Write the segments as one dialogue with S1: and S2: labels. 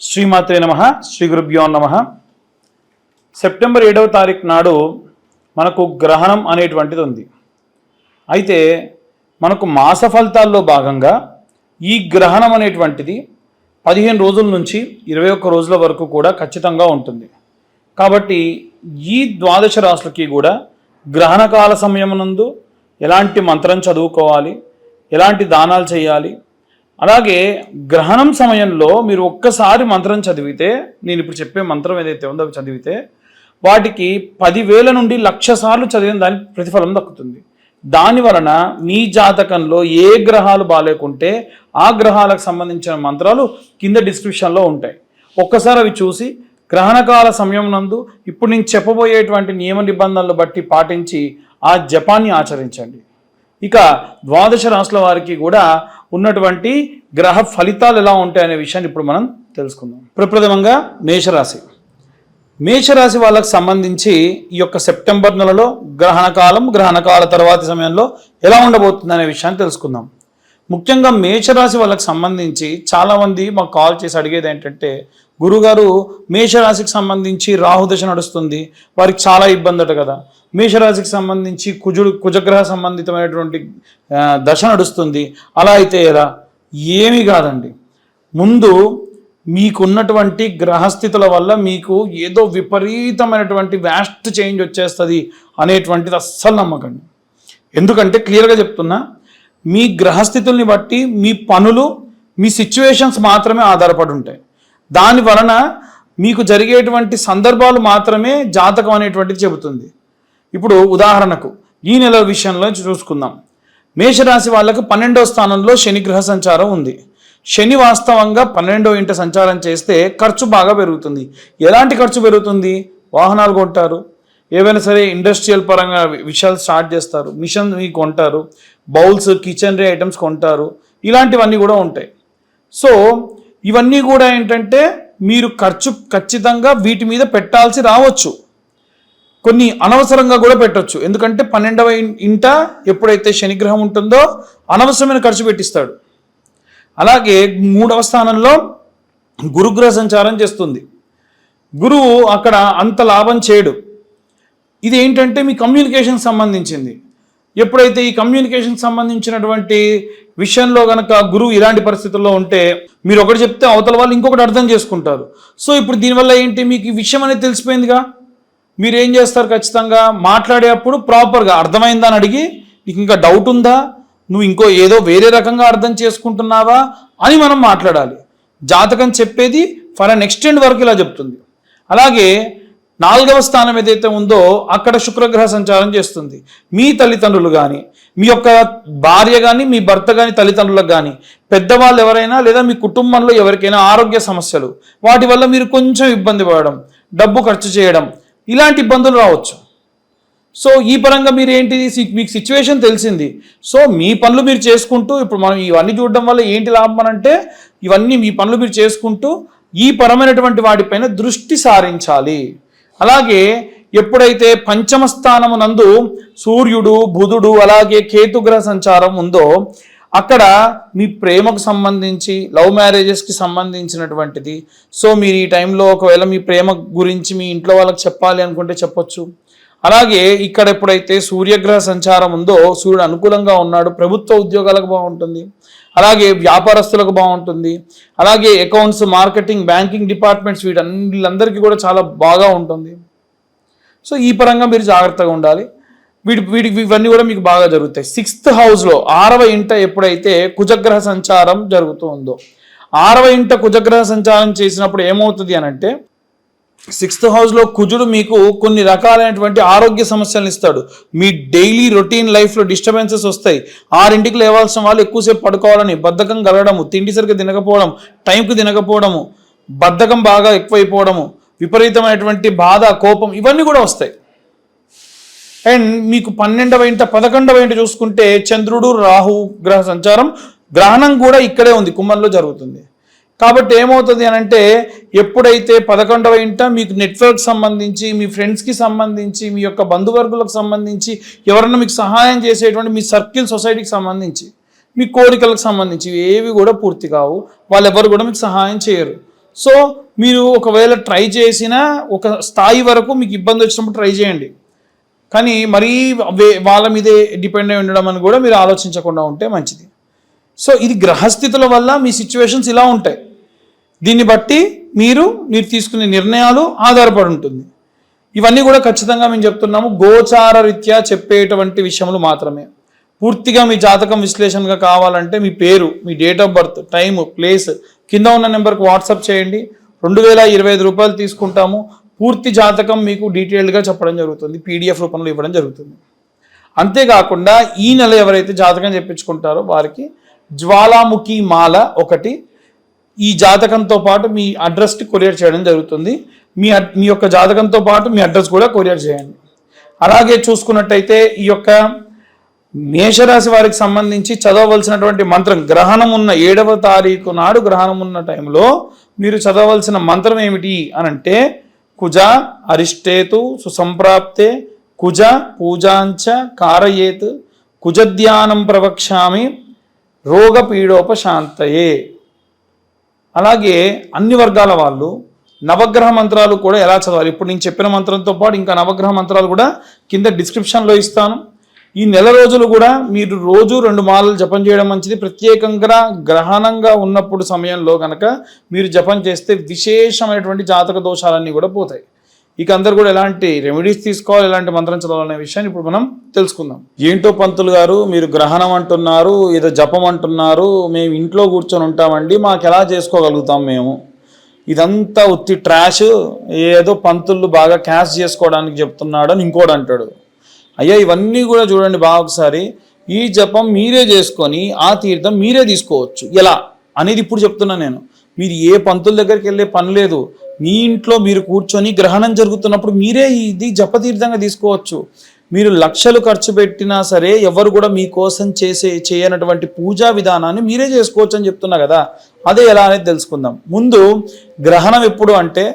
S1: శ్రీమాత్రే నమః. శ్రీ గురుభ్యో నమః. సెప్టెంబర్ 7వ తారీఖు నాడు మనకు గ్రహణం అనేటువంటిది ఉంది. అయితే మనకు మాస ఫలితాల్లో భాగంగా ఈ గ్రహణం అనేటువంటిది 15 రోజుల నుంచి 21 రోజుల వరకు కూడా ఖచ్చితంగా ఉంటుంది. కాబట్టి ఈ ద్వాదశ రాశులకి కూడా గ్రహణకాల సమయమునందు ఎలాంటి మంత్రం చదువుకోవాలి, ఎలాంటి దానాలు చేయాలి, అలాగే గ్రహణం సమయంలో మీరు ఒక్కసారి మంత్రం చదివితే, నేను ఇప్పుడు చెప్పే మంత్రం ఏదైతే ఉందో అవి చదివితే వాటికి 10,000 నుండి 1,00,000 సార్లు చదివిన దానికి ప్రతిఫలం దక్కుతుంది. దాని వలన మీ జాతకంలో ఏ గ్రహాలు బాగాలేకుంటే ఆ గ్రహాలకు సంబంధించిన మంత్రాలు కింద డిస్క్రిప్షన్లో ఉంటాయి. ఒక్కసారి అవి చూసి గ్రహణకాల సమయం నందు ఇప్పుడు నేను చెప్పబోయేటువంటి నియమ నిబంధనలు బట్టి పాటించి ఆ జపాన్ని ఆచరించండి. ఇక ద్వాదశ రాశుల వారికి కూడా ఉన్నటువంటి గ్రహ ఫలితాలు ఎలా ఉంటాయనే విషయాన్ని ఇప్పుడు మనం తెలుసుకుందాం. ప్రప్రథమంగా మేషరాశి. మేషరాశి వాళ్ళకు సంబంధించి ఈ యొక్క సెప్టెంబర్ నెలలో గ్రహణకాల తర్వాతి సమయంలో ఎలా ఉండబోతుంది అనే విషయాన్ని తెలుసుకుందాం. ముఖ్యంగా మేషరాశి వాళ్ళకి సంబంధించి చాలామంది మాకు కాల్ చేసి అడిగేది ఏంటంటే, గురుగారు మేషరాశికి సంబంధించి రాహుదశ నడుస్తుంది, వారికి చాలా ఇబ్బంది అట కదా, మేషరాశికి సంబంధించి కుజగ్రహ సంబంధితమైనటువంటి దశ నడుస్తుంది, అలా అయితే ఎలా? ఏమీ కాదండి. ముందు మీకున్నటువంటి గ్రహస్థితుల వల్ల మీకు ఏదో విపరీతమైనటువంటి వ్యాస్ట్ చేంజ్ వచ్చేస్తుంది అనేటువంటిది అస్సలు నమ్మకండి. ఎందుకంటే క్లియర్గా చెప్తున్నా, మీ గ్రహస్థితుల్ని బట్టి మీ పనులు, మీ సిచ్యువేషన్స్ మాత్రమే ఆధారపడి ఉంటాయి. దాని వలన మీకు జరిగేటువంటి సందర్భాలు మాత్రమే జాతకం అనేటువంటిది చెబుతుంది. ఇప్పుడు ఉదాహరణకు ఈ నెల విషయంలో చూసుకుందాం. మేషరాశి వాళ్ళకు 12వ స్థానంలో శని గ్రహ సంచారం ఉంది. శని వాస్తవంగా 12వ ఇంట సంచారం చేస్తే ఖర్చు బాగా పెరుగుతుంది. ఎలాంటి ఖర్చు పెరుగుతుంది? వాహనాలు కొంటారు, ఏవైనా సరే ఇండస్ట్రియల్ పరంగా విషయాలు స్టార్ట్ చేస్తారు, మిషన్ కొంటారు, బౌల్స్, కిచెనరీ ఐటమ్స్ కొంటారు, ఇలాంటివన్నీ కూడా ఉంటాయి. సో ఇవన్నీ కూడా ఏంటంటే మీరు ఖర్చు ఖచ్చితంగా వీటి మీద పెట్టాల్సి రావచ్చు. కొన్ని అనవసరంగా కూడా పెట్టవచ్చు. ఎందుకంటే 12వ ఇంట ఎప్పుడైతే శనిగ్రహం ఉంటుందో అనవసరమైన ఖర్చు పెట్టిస్తాడు. అలాగే 3వ స్థానంలో గురుగ్రహ సంచారం చేస్తుంది. గురువు అక్కడ అంత లాభం చేయడు. ఇది ఏంటంటే మీ కమ్యూనికేషన్ సంబంధించింది. ఎప్పుడైతే ఈ కమ్యూనికేషన్ సంబంధించినటువంటి విషయంలో కనుక గురువు ఇలాంటి పరిస్థితుల్లో ఉంటే, మీరు ఒకటి చెప్తే అవతల వాళ్ళు ఇంకొకటి అర్థం చేసుకుంటారు. సో ఇప్పుడు దీనివల్ల ఏంటి, మీకు ఈ విషయం అనేది తెలిసిపోయిందిగా. మీరు ఏం చేస్తారు, ఖచ్చితంగా మాట్లాడేటప్పుడు ప్రాపర్గా అర్థమైందా అని అడిగి, నీకు ఇంకా డౌట్ ఉందా, నువ్వు ఇంకో ఏదో వేరే రకంగా అర్థం చేసుకుంటున్నావా అని మనం మాట్లాడాలి. జాతకం చెప్పేది ఫర్ అన్ ఎక్స్టెండ్ వరకు ఇలా చెప్తుంది. అలాగే 4వ స్థానం ఏదైతే ఉందో అక్కడ శుక్రగ్రహ సంచారం చేస్తుంది. మీ తల్లిదండ్రులు కానీ, మీ యొక్క భార్య కానీ, మీ భర్త కానీ, తల్లిదండ్రులకు కానీ, పెద్దవాళ్ళు ఎవరైనా లేదా మీ కుటుంబంలో ఎవరికైనా ఆరోగ్య సమస్యలు, వాటి వల్ల మీరు కొంచెం ఇబ్బంది పడడం, డబ్బు ఖర్చు చేయడం, ఇలాంటి ఇబ్బందులు రావచ్చు. సో ఈ పరంగా మీరు ఏంటి, మీకు సిచ్యువేషన్ తెలిసింది. సో మీ పనులు మీరు చేసుకుంటూ, ఇప్పుడు మనం ఇవన్నీ చూడడం వల్ల ఏంటి లాభం అని అంటే, ఇవన్నీ మీ పనులు మీరు చేసుకుంటూ ఈ పరమైనటువంటి వాటిపైన దృష్టి సారించాలి. అలాగే ఎప్పుడైతే 5వ స్థానము నందు సూర్యుడు, బుధుడు, అలాగే కేతుగ్రహ సంచారం ఉందో అక్కడ మీ ప్రేమకు సంబంధించి, లవ్ మ్యారేజెస్కి సంబంధించినటువంటిది. సో మీరు ఈ టైంలో ఒకవేళ మీ ప్రేమ గురించి మీ ఇంట్లో వాళ్ళకి చెప్పాలి అనుకుంటే చెప్పొచ్చు. అలాగే ఇక్కడ ఎప్పుడైతే సూర్యగ్రహ సంచారం ఉందో, సూర్యుడు అనుకూలంగా ఉన్నాడు, ప్రభుత్వ ఉద్యోగాలకు బాగుంటుంది, అలాగే వ్యాపారస్తులకు బాగుంటుంది, అలాగే అకౌంట్స్, మార్కెటింగ్, బ్యాంకింగ్ డిపార్ట్మెంట్స్ వీళ్ళందరికీ కూడా చాలా బాగా ఉంటుంది. సో ఈ పరంగా మీరు జాగ్రత్తగా ఉండాలి. ఇవన్నీ కూడా మీకు బాగా జరుగుతాయి. 6th హౌస్లో 6వ ఇంట ఎప్పుడైతే కుజగ్రహ సంచారం జరుగుతూ ఉందో, 6వ ఇంట కుజగ్రహ సంచారం చేసినప్పుడు ఏమవుతుంది అని అంటే, 6th హౌస్లో కుజుడు మీకు కొన్ని రకాలైనటువంటి ఆరోగ్య సమస్యలను ఇస్తాడు. మీ డైలీ రొటీన్ లైఫ్లో డిస్టర్బెన్సెస్ వస్తాయి. 6ంటికి లేవాల్సిన వాళ్ళు ఎక్కువసేపు పడుకోవాలని బద్ధకం కలగడము, తిండి సరిగ్గా తినకపోవడం, టైంకి తినకపోవడము, బద్ధకం బాగా ఎక్కువైపోవడము, విపరీతమైనటువంటి బాధ, కోపం, ఇవన్నీ కూడా వస్తాయి. అండ్ మీకు 12వ ఇంట 11వ ఇంట చూసుకుంటే చంద్రుడు, రాహు గ్రహ సంచారం, గ్రహణం కూడా ఇక్కడే ఉంది, కుంభంలో జరుగుతుంది. కాబట్టి ఏమవుతుంది అని అంటే, ఎప్పుడైతే 11వ ఇంట మీకు నెట్వర్క్ సంబంధించి, మీ ఫ్రెండ్స్కి సంబంధించి, మీ యొక్క బంధువర్గులకు సంబంధించి, ఎవరన్నా మీకు సహాయం చేసేటువంటి మీ సర్కిల్, సొసైటీకి సంబంధించి, మీ కోరికలకు సంబంధించి ఏవి కూడా పూర్తి కావు. వాళ్ళెవరు కూడా మీకు సహాయం చేయరు. సో మీరు ఒకవేళ ట్రై చేసినా ఒక స్థాయి వరకు మీకు ఇబ్బంది వచ్చినప్పుడు ట్రై చేయండి, కానీ మరీ వాళ్ళ మీదే డిపెండ్ అయి ఉండడం అని కూడా మీరు ఆలోచించకుండా ఉంటే మంచిది. సో ఇది గ్రహస్థితుల వల్ల మీ సిచ్యువేషన్స్ ఇలా ఉంటాయి. దీన్ని బట్టి మీరు తీసుకునే నిర్ణయాలు ఆధారపడి ఉంటుంది. ఇవన్నీ కూడా ఖచ్చితంగా మేము చెప్తున్నాము గోచార రీత్యా చెప్పేటువంటి విషయములు మాత్రమే. పూర్తిగా మీ జాతకం విశ్లేషణగా కావాలంటే మీ పేరు, మీ date of birth, time, place కింద ఉన్న నెంబర్కి వాట్సాప్ చేయండి. 2025 రూపాయలు తీసుకుంటాము. పూర్తి జాతకం మీకు డీటెయిల్డ్గా చెప్పడం జరుగుతుంది, PDF రూపంలో ఇవ్వడం జరుగుతుంది. అంతేకాకుండా ఈ నెల ఎవరైతే జాతకం చెప్పించుకుంటారో వారికి జ్వాలాముఖి మాల ఒకటి ఈ జాతకంతో పాటు మీ అడ్రస్కి కొరియర్ చేయడం జరుగుతుంది. మీ యొక్క జాతకంతో పాటు మీ అడ్రస్ కూడా కొరియర్ చేయండి. అలాగే చూసుకున్నట్టయితే ఈ యొక్క మేషరాశి వారికి సంబంధించి చదవవలసినటువంటి మంత్రం, గ్రహణం ఉన్న 7వ తారీఖు నాడు గ్రహణం ఉన్న టైంలో మీరు చదవవలసిన మంత్రం ఏమిటి అని అంటే కుజ అరిష్టేతు సుసంప్రాప్తే కుజ పూజాంచ కారయేత్ కుజధ్యానం ప్రవక్ష్యామి రోగపీడోపశాంతయే. అలాగే అన్ని వర్గాల వాళ్ళు నవగ్రహ మంత్రాలు కూడా ఎలా చదవాలి, ఇప్పుడు నేను చెప్పిన మంత్రంతో పాటు ఇంకా నవగ్రహ మంత్రాలు కూడా కింద డిస్క్రిప్షన్లో ఇస్తాను. ఈ నెల రోజులు కూడా మీరు రోజు 2 మాలలు జపం చేయడం మంచిది. ప్రత్యేకంగా గ్రహణంగా ఉన్నప్పుడు సమయంలో కనుక మీరు జపం చేస్తే విశేషమైనటువంటి జాతక దోషాలన్నీ కూడా పోతాయి. ఇక అందరు కూడా ఎలాంటి రెమెడీస్ తీసుకోవాలి, ఎలాంటి మంత్రం చదవాలనే విషయాన్ని ఇప్పుడు మనం తెలుసుకుందాం. ఏంటో పంతులు గారు మీరు గ్రహణం అంటున్నారు, ఏదో జపం అంటున్నారు, మేము ఇంట్లో కూర్చొని ఉంటామండి, మాకు ఎలా చేసుకోగలుగుతాం మేము? ఇదంతా ఉత్తి ట్రాష్, ఏదో పంతులు బాగా క్యాష్ చేసుకోవడానికి చెప్తున్నాడు అని ఇంకోటి అంటాడు. అయ్యా ఇవన్నీ కూడా చూడండి బాగా ఒకసారి. ఈ జపం మీరే చేసుకొని ఆ తీర్థం మీరే తీసుకోవచ్చు. ఎలా అనేది ఇప్పుడు చెప్తున్నా నేను. మీరు ఏ పంతుల దగ్గరికి వెళ్ళే పని లేదు. మీ ఇంట్లో మీరు కూర్చొని గ్రహణం జరుగుతున్నప్పుడు మీరే ఇది జపతీర్థంగా తీసుకోవచ్చు. మీరు లక్షలు ఖర్చు పెట్టినా సరే ఎవరు కూడా మీకోసం చేయనటువంటి పూజా విధానాన్ని మీరే చేసుకోవచ్చు అని చెప్తున్నా కదా. అదే ఎలా అనేది తెలుసుకుందాం. ముందు గ్రహణం ఎప్పుడు అంటే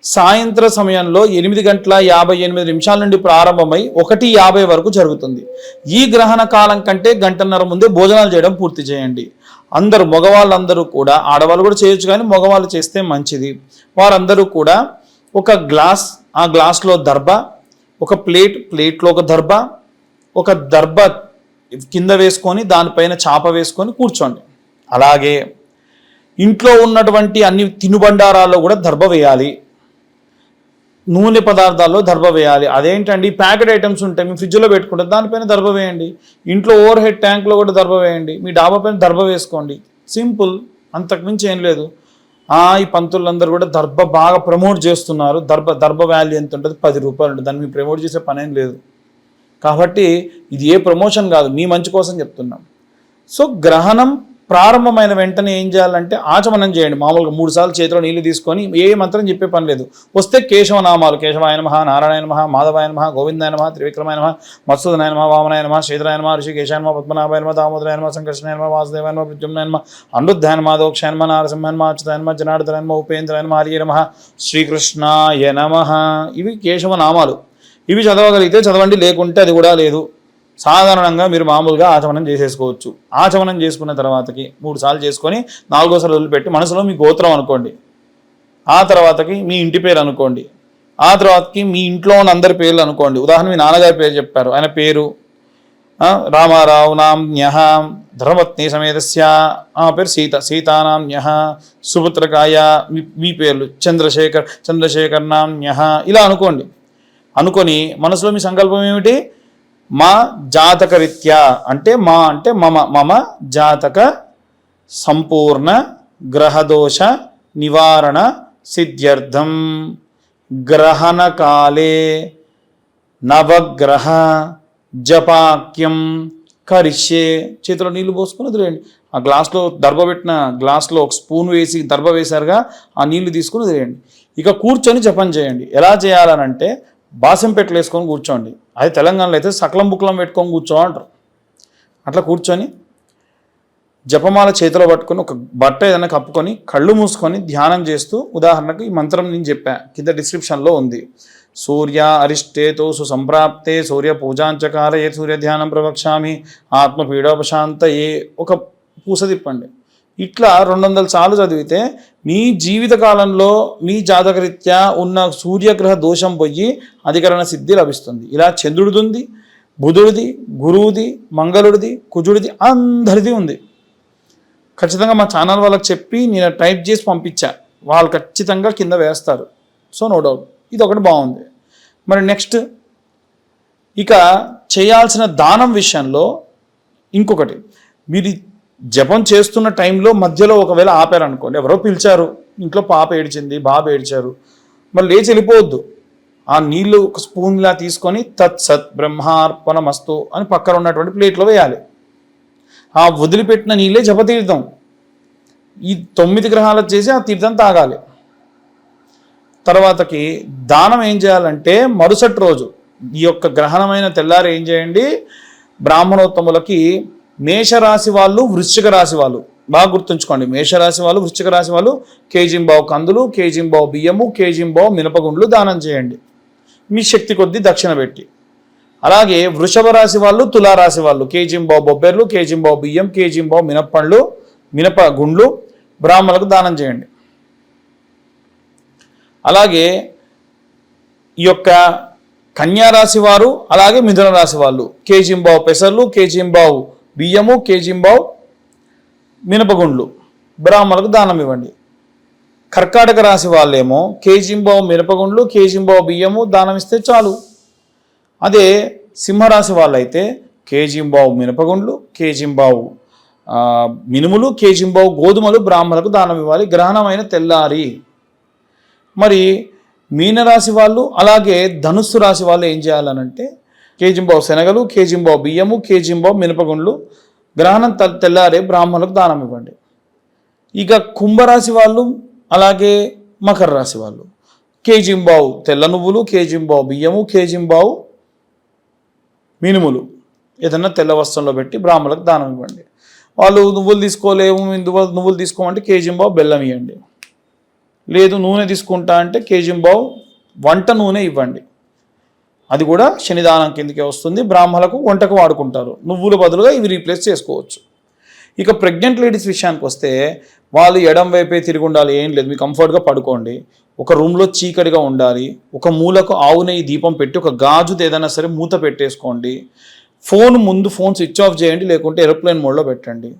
S1: సాయంత్రం సమయంలో 8:58 నుండి ప్రారంభమై 1:50 వరకు జరుగుతుంది. ఈ గ్రహణ కాలం కంటే గంటన్నర ముందే భోజనాలు చేయడం పూర్తి చేయండి. అందరూ మగవాళ్ళందరూ కూడా, ఆడవాళ్ళు కూడా చేయొచ్చు కానీ మగవాళ్ళు చేస్తే మంచిది. వారందరూ కూడా ఒక గ్లాస్, ఆ గ్లాస్లో దర్భ, ఒక ప్లేట్లో ఒక దర్భ కింద వేసుకొని దానిపైన చాప వేసుకొని కూర్చోండి. అలాగే ఇంట్లో ఉన్నటువంటి అన్ని తినుబండారాల్లో కూడా దర్భ వేయాలి. నూనె పదార్థాల్లో దర్భ వేయాలి. అదేంటండి ప్యాకెట్ ఐటమ్స్ ఉంటాయి, మీ ఫ్రిడ్జ్లో పెట్టుకుంటే దానిపైన దర్భ వేయండి. ఇంట్లో ఓవర్ హెడ్ ట్యాంక్లో కూడా దర్భ వేయండి. మీ డాబా పైన దర్భ వేసుకోండి. సింపుల్, అంతకుమించి ఏం లేదు. ఈ పంతులందరూ కూడా దర్భ బాగా ప్రమోట్ చేస్తున్నారు. దర్భ వాల్యూ ఎంత ఉంటుంది? 10 రూపాయలు ఉంటుంది. దాన్ని మీరు ప్రమోట్ చేసే పనేం లేదు. కాబట్టి ఇది ఏ ప్రమోషన్ కాదు, మీ మంచి కోసం చెప్తున్నాం. సో గ్రహణం ప్రారంభమైన వెంటనే ఏం చేయాలంటే ఆచమనం చేయండి. మామూలుగా 3 సార్లు చేతిలో నీళ్లు తీసుకొని ఏ మంత్రం చెప్పే పని లేదు. వస్తే కేశవనామాలు, కేశవాయ నమః, నారాయణ నమః, మాధవాయ నమః, గోవిందాయ నమః, త్రివిక్రమాయ నమః, మత్సూదనాయ నమః, వామనాయ నమః, శ్రీధరాయ నమః, ఋషికేశాయ నమః, పద్మనాభాయ నమః, దామోదరాయ నమః, సంకర్షణాయ నమః, వాసుదేవాయ నమః, ప్రద్యుమ్నాయ నమః, అనిరుద్ధాయ నమః, దోక్షాయ నమః, నారసింహాయ నమః, అచ్యుతాయ నమః, జనార్దనాయ నమః, ఉపేంద్రాయ నమః, హరియే నమః, శ్రీకృష్ణాయ నమః. ఇవి కేశవనామాలు. ఇవి చదవగలిగితే చదవండి, లేకుంటే అది కూడా లేదు. సాధారణంగా మీరు మామూలుగా ఆచమనం చేసేసుకోవచ్చు. ఆచమనం చేసుకున్న తర్వాతకి 3 సార్లు చేసుకొని 4వ సార్లు వదిలిపెట్టి మనసులో మీ గోత్రం అనుకోండి. ఆ తర్వాతకి మీ ఇంటి పేరు అనుకోండి. ఆ తర్వాతకి మీ ఇంట్లో ఉన్న అందరి పేర్లు అనుకోండి. ఉదాహరణ మీ నాన్నగారి పేరు చెప్పారు, ఆయన పేరు రామారావు నామ్యః, ధర్మపత్ని సమేతస్య పేరు సీతానామ్యః, సుపుత్రకాయ మీ పేర్లు చంద్రశేఖర్ నామ్యః, ఇలా అనుకోండి. అనుకొని మనసులో మీ సంకల్పం ఏమిటి? మా జాతక రీత్యా అంటే మమ జాతక సంపూర్ణ గ్రహదోష నివారణ సిద్ధ్యర్థం గ్రహణ కాలే నవగ్రహ జపాక్యం కరిష్యే. చేతిలో నీళ్లు పోసుకొని వదిలేయండి. ఆ గ్లాస్లో దర్భ పెట్టిన గ్లాస్లో ఒక స్పూన్ వేసి దర్భ వేశారుగా, ఆ నీళ్లు తీసుకుని వదిలేయండి. ఇక కూర్చొని జపం చేయండి. ఎలా చేయాలనంటే బాసం పెట్టలు వేసుకొని కూర్చోండి. అది తెలంగాణలో అయితే సకలం బుక్లం పెట్టుకొని కూర్చో అంటారు. అట్లా కూర్చొని జపమాల చేతిలో పట్టుకొని ఒక బట్ట ఏదైనా కప్పుకొని కళ్ళు మూసుకొని ధ్యానం చేస్తూ, ఉదాహరణకు ఈ మంత్రం నేను చెప్పా, కింద డిస్క్రిప్షన్లో ఉంది. సూర్య అరిష్టేతో సుసంప్రాప్తే సూర్య పూజాంచకారయే సూర్య ధ్యానం ప్రవక్ష్యామి ఆత్మ పీడోపశాంతయే. ఒక పూస తిప్పండి. ఇట్లా 200 సార్లు చదివితే మీ జీవితకాలంలో మీ జాతకరీత్యా ఉన్న సూర్యగ్రహ దోషం పోయి అధికరణ సిద్ధి లభిస్తుంది. ఇలా చంద్రుడిది ఉంది, బుధుడిది, గురువుది, మంగళుడిది, కుజుడిది, అందరిది ఉంది. ఖచ్చితంగా మా ఛానల్ వాళ్ళకి చెప్పి నేను టైప్ చేసి పంపించా, వాళ్ళు ఖచ్చితంగా కింద వేస్తారు. సో నో డౌట్, ఇది ఒకటి బాగుంది. మరి నెక్స్ట్ ఇక చేయాల్సిన దానం విషయంలో ఇంకొకటి, మీరు జపం చేస్తున్న టైంలో మధ్యలో ఒకవేళ ఆపారనుకోండి, ఎవరో పిలిచారు, ఇంట్లో పాప ఏడ్చింది, బాబు ఏడ్చారు, మరి లేచి వెళ్ళిపోవద్దు. ఆ నీళ్లు ఒక స్పూన్లా తీసుకొని తత్సత్ బ్రహ్మార్పణమస్తు అని పక్కన ఉన్నటువంటి ప్లేట్లో వేయాలి. ఆ వదిలిపెట్టిన నీళ్ళే జపతీర్థం. ఈ 9 గ్రహాలకు చేసి ఆ తీర్థం తాగాలి. తర్వాతకి దానం ఏం చేయాలంటే మరుసటి రోజు ఈ యొక్క గ్రహణమైన తెల్లారి ఏం చేయండి, బ్రాహ్మణోత్తములకి మేషరాశి వాళ్ళు, వృశ్చిక రాశి వాళ్ళు బాగా గుర్తుంచుకోండి. మేషరాశి వాళ్ళు, వృశ్చిక రాశి వాళ్ళు కేజింబావు కందులు, కేజింబావు బియ్యము, కేజింబావు మినపగుండ్లు దానం చేయండి మీ శక్తి కొద్దీ దక్షిణ పెట్టి. అలాగే వృషభ రాశి వాళ్ళు, తులారాశి వాళ్ళు కేజింబావు బొబ్బెర్లు, కేజింబావు బియ్యం, కేజింబావు మినప్పండ్లు, మినపగుండ్లు బ్రాహ్మణులకు దానం చేయండి. అలాగే ఈ యొక్క కన్యారాశి వారు, అలాగే మిథున రాశి వాళ్ళు కేజింబావు పెసర్లు, కేజింబావు బియ్యము, కేజింబావు మినపగుండ్లు బ్రాహ్మణులకు దానం ఇవ్వండి. కర్కాటక రాశి వాళ్ళేమో కేజింబావు మినపగుండ్లు, కేజింబావు బియ్యము దానం ఇస్తే చాలు. అదే సింహరాశి వాళ్ళైతే కేజింబావు మినపగుండ్లు, కేజింబావు మినుములు, కేజింబావు గోధుమలు బ్రాహ్మణులకు దానం ఇవ్వాలి గ్రహణమైన తెల్లారి. మరి మీనరాశి వాళ్ళు, అలాగే ధనుస్సు రాశి వాళ్ళు ఏం చేయాలనంటే కేజింబావు శనగలు, కేజింబావు బియ్యము, కేజింబావు మినపగుండ్లు గ్రహణం తెల్లారే బ్రాహ్మణులకు దానం ఇవ్వండి. ఇక కుంభరాశి వాళ్ళు, అలాగే మకర రాశి వాళ్ళు కేజింబావు తెల్ల నువ్వులు, కేజింబావు బియ్యము, కేజింబావు మినుములు ఏదన్నా తెల్ల వస్త్రంలో పెట్టి బ్రాహ్మణులకు దానం ఇవ్వండి. వాళ్ళు నువ్వులు తీసుకోలేము, నువ్వులు తీసుకోమంటే కేజింబావు బెల్లం ఇవ్వండి. లేదు నూనె తీసుకుంటా అంటే కేజింబావు వంట నూనె ఇవ్వండి. అది కూడా శనిదానం కిందకే వస్తుంది. బ్రాహ్మణులకు వంటకు వాడుకుంటారు. నువ్వుల బదులుగా ఇవి రీప్లేస్ చేసుకోవచ్చు. ఇక ప్రెగ్నెంట్ లేడీస్ విషయానికి వస్తే వాళ్ళు ఎడం వైపే తిరిగి ఉండాలి, ఏం లేదు, మీకు కంఫర్ట్గా పడుకోండి. ఒక రూమ్లో చీకటిగా ఉండాలి. ఒక మూలకు ఆవు నెయ్యి దీపం పెట్టి ఒక గాజుది ఏదైనా సరే మూత పెట్టేసుకోండి. ఫోన్ స్విచ్ ఆఫ్ చేయండి, లేకుంటే ఏరోప్లేన్ మోడ్లో పెట్టండి.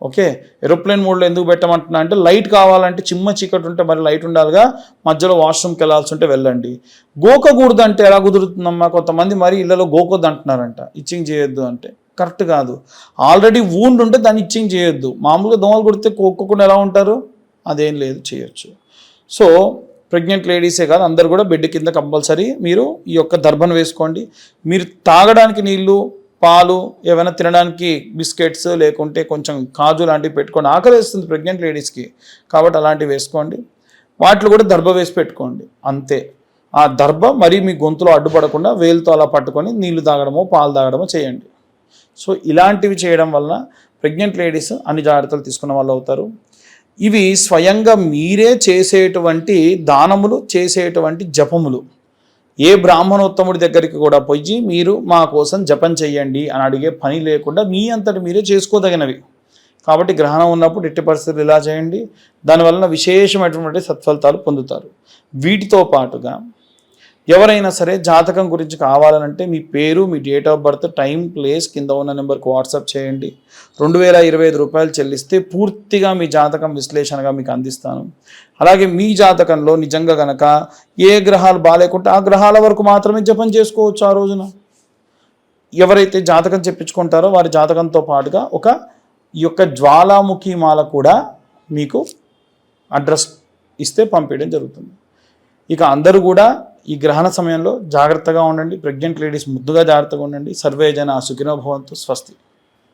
S1: ఓకే, ఏరోప్లేన్ మోడ్లో ఎందుకు పెట్టమంటున్నా అంటే లైట్ కావాలంటే చిమ్మ చీకటి ఉంటే మరి లైట్ ఉండాలిగా, మధ్యలో వాష్రూమ్కి వెళ్ళాల్సి ఉంటే వెళ్ళండి. గోకకూడదు అంటే ఎలా కుదురుతుందమ్మా, కొంతమంది మరి ఇళ్ళలో గోకొద్దు అంటున్నారంట, ఇచ్చింగ్ చేయొద్దు అంటే కరెక్ట్ కాదు. ఆల్రెడీ వూండ్ ఉంటే దాన్ని ఇచ్చింగ్ చేయొద్దు. మామూలుగా దోమలు కొడితే కోక్కోకుండా ఎలా ఉంటారు, అదేం లేదు, చేయొచ్చు. సో ప్రెగ్నెంట్ లేడీసే కాదు, అందరు కూడా బెడ్ కింద కంపల్సరీ మీరు ఈ యొక్క దర్భను వేసుకోండి. మీరు తాగడానికి నీళ్ళు, పాలు, ఏమైనా తినడానికి బిస్కెట్స్, లేకుంటే కొంచెం కాజు లాంటివి పెట్టుకోండి. ఆకలి వేస్తుంది ప్రెగ్నెంట్ లేడీస్కి, కాబట్టి అలాంటివి వేసుకోండి. వాటిలో కూడా దర్భ వేసి పెట్టుకోండి. అంతే. ఆ దర్భ మరీ మీ గొంతులో అడ్డుపడకుండా వేలుతో అలా పట్టుకొని నీళ్లు తాగడమో పాలు తాగడమో చేయండి. సో ఇలాంటివి చేయడం వలన ప్రెగ్నెంట్ లేడీస్ అన్ని జాగ్రత్తలు తీసుకున్న వాళ్ళు అవుతారు. ఇవి స్వయంగా మీరే చేసేటువంటి దానములు, చేసేటువంటి జపములు. ఏ బ్రాహ్మణోత్తముడి దగ్గరికి కూడా పోయి మీరు మా కోసం జపం చెయ్యండి అని అడిగే పని లేకుండా మీ అంతటి మీరే చేసుకోదగినవి. కాబట్టి గ్రహణం ఉన్నప్పుడు ఎట్టి పరిస్థితులు ఇలా చేయండి. దానివలన విశేషమైనటువంటి సత్ఫలితాలు పొందుతారు. వీటితో పాటుగా ఎవరైనా సరే జాతకం గురించి కావాలనంటే మీ పేరు, మీ date of birth, time, place కింద ఉన్న నెంబర్కి వాట్సాప్ చేయండి. 2025 రూపాయలు చెల్లిస్తే పూర్తిగా మీ జాతకం విశ్లేషణగా మీకు అందిస్తాను. అలాగే మీ జాతకంలో నిజంగా గనక ఏ గ్రహాలు బాగాలేకుంటే ఆ గ్రహాల వరకు మాత్రమే జపం చేసుకోవచ్చు ఆ రోజున. ఎవరైతే జాతకం చెప్పించుకుంటారో వారి జాతకంతో పాటుగా ఈ యొక్క జ్వాలాముఖి మాల కూడా మీకు అడ్రస్ ఇస్తే పంపించడం జరుగుతుంది. ఇక అందరూ కూడా ఈ గ్రహణ సమయంలో జాగ్రత్తగా ఉండండి. ప్రెగ్నెంట్ లేడీస్ ముద్దుగా జాగ్రత్తగా ఉండండి. సర్వే జన సుఖినో భవంతు. స్వస్తి.